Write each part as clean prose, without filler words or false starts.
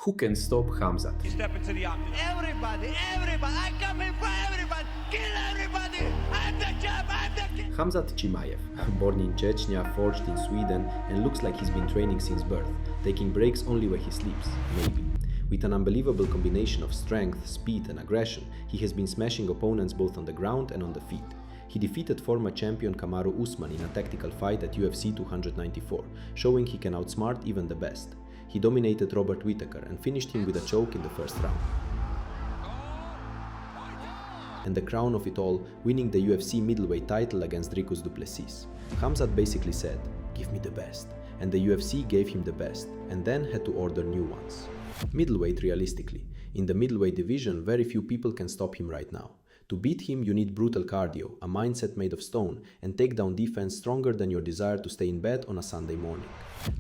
Who can stop Khamzat? Step into the octagon. Everybody, I come in for everybody, kill everybody, I'm the champ, I'm the king. Khamzat Chimaev, born in Chechnya, forged in Sweden, and looks like he's been training since birth, taking breaks only when he sleeps, maybe. With an unbelievable combination of strength, speed and aggression, he has been smashing opponents both on the ground and on the feet. He defeated former champion Kamaru Usman in a tactical fight at UFC 294, showing he can outsmart even the best. He dominated Robert Whittaker and finished him with a choke in the first round. And the crown of it all, winning the UFC middleweight title against Dricus du Plessis. Khamzat basically said, "Give me the best." And the UFC gave him the best, and then had to order new ones. Middleweight, realistically. In the middleweight division, very few people can stop him right now. To beat him, you need brutal cardio, a mindset made of stone, and takedown defense stronger than your desire to stay in bed on a Sunday morning.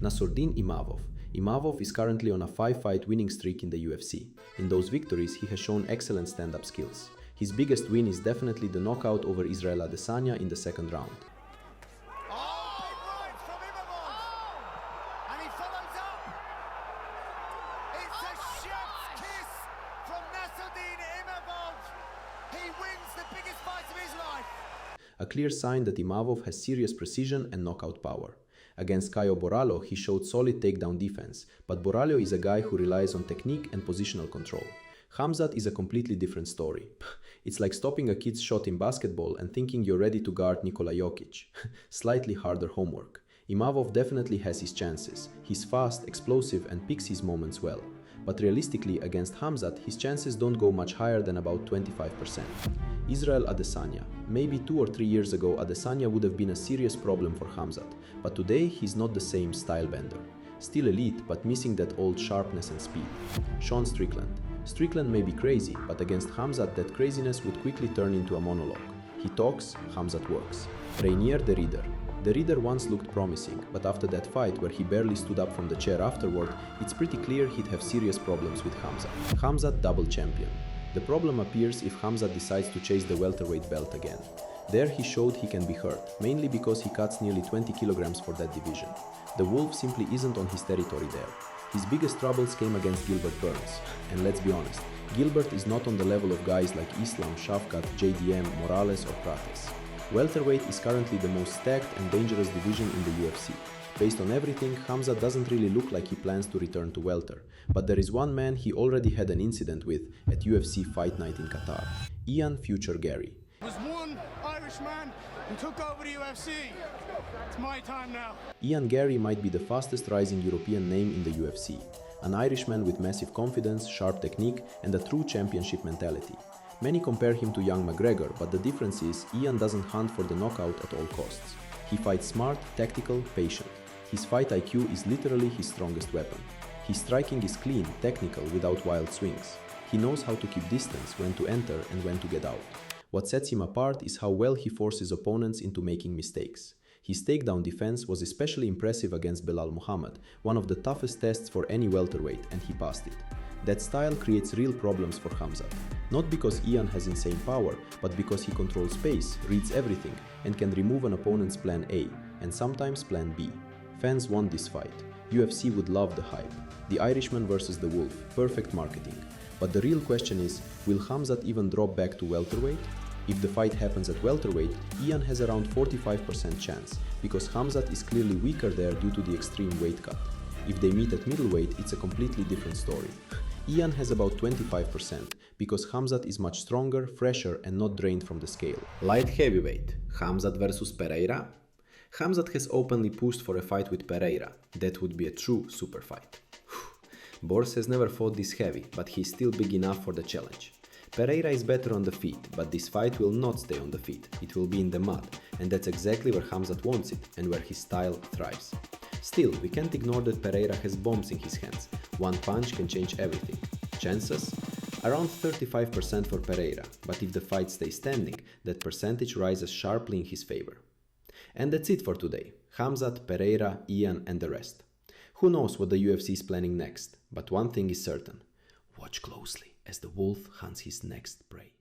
Nassourdine Imavov. Imavov is currently on a 5-fight winning streak in the UFC. In those victories, he has shown excellent stand-up skills. His biggest win is definitely the knockout over Israel Adesanya in the second round. A clear sign that Imavov has serious precision and knockout power. Against Caio Borralho, he showed solid takedown defense, but Borralho is a guy who relies on technique and positional control. Khamzat is a completely different story. It's like stopping a kid's shot in basketball and thinking you're ready to guard Nikola Jokic. Slightly harder homework. Imavov definitely has his chances. He's fast, explosive, and picks his moments well. But realistically, against Khamzat, his chances don't go much higher than about 25%. Israel Adesanya. Maybe 2 or 3 years ago, Adesanya would have been a serious problem for Khamzat, but today he's not the same style bender. Still elite, but missing that old sharpness and speed. Sean Strickland. Strickland may be crazy, but against Khamzat that craziness would quickly turn into a monologue. He talks, Khamzat works. Rainier the Reader. The Reader once looked promising, but after that fight where he barely stood up from the chair afterward, it's pretty clear he'd have serious problems with Khamzat. Khamzat double champion. The problem appears if Khamzat decides to chase the welterweight belt again. There he showed he can be hurt, mainly because he cuts nearly 20 kilograms for that division. The Wolf simply isn't on his territory there. His biggest troubles came against Gilbert Burns. And let's be honest, Gilbert is not on the level of guys like Islam, Shavkat, JDM, Morales or Prates. Welterweight is currently the most stacked and dangerous division in the UFC. Based on everything, Khamzat doesn't really look like he plans to return to welter. But there is one man he already had an incident with at UFC Fight Night in Qatar. Ian Future Gary. There's one Irishman who took over the UFC. It's my time now. Ian Gary might be the fastest rising European name in the UFC. An Irishman with massive confidence, sharp technique, and a true championship mentality. Many compare him to young McGregor, but the difference is Ian doesn't hunt for the knockout at all costs. He fights smart, tactical, patient. His fight IQ is literally his strongest weapon. His striking is clean, technical, without wild swings. He knows how to keep distance, when to enter and when to get out. What sets him apart is how well he forces opponents into making mistakes. His takedown defense was especially impressive against Belal Muhammad, one of the toughest tests for any welterweight, and he passed it. That style creates real problems for Khamzat. Not because Ian has insane power, but because he controls pace, reads everything, and can remove an opponent's plan A, and sometimes plan B. Fans want this fight. UFC would love the hype. The Irishman versus the Wolf, perfect marketing. But the real question is, will Khamzat even drop back to welterweight? If the fight happens at welterweight, Ian has around 45% chance, because Khamzat is clearly weaker there due to the extreme weight cut. If they meet at middleweight, it's a completely different story. Ian has about 25%, because Khamzat is much stronger, fresher and not drained from the scale. Light heavyweight, Khamzat versus Pereira? Khamzat has openly pushed for a fight with Pereira. That would be a true super fight. Bors has never fought this heavy, but he's still big enough for the challenge. Pereira is better on the feet, but this fight will not stay on the feet. It will be in the mud, and that's exactly where Khamzat wants it and where his style thrives. Still, we can't ignore that Pereira has bombs in his hands. One punch can change everything. Chances? Around 35% for Pereira, but if the fight stays standing, that percentage rises sharply in his favor. And that's it for today. Khamzat, Pereira, Ian and the rest. Who knows what the UFC is planning next, but one thing is certain. Watch closely as the wolf hunts his next prey.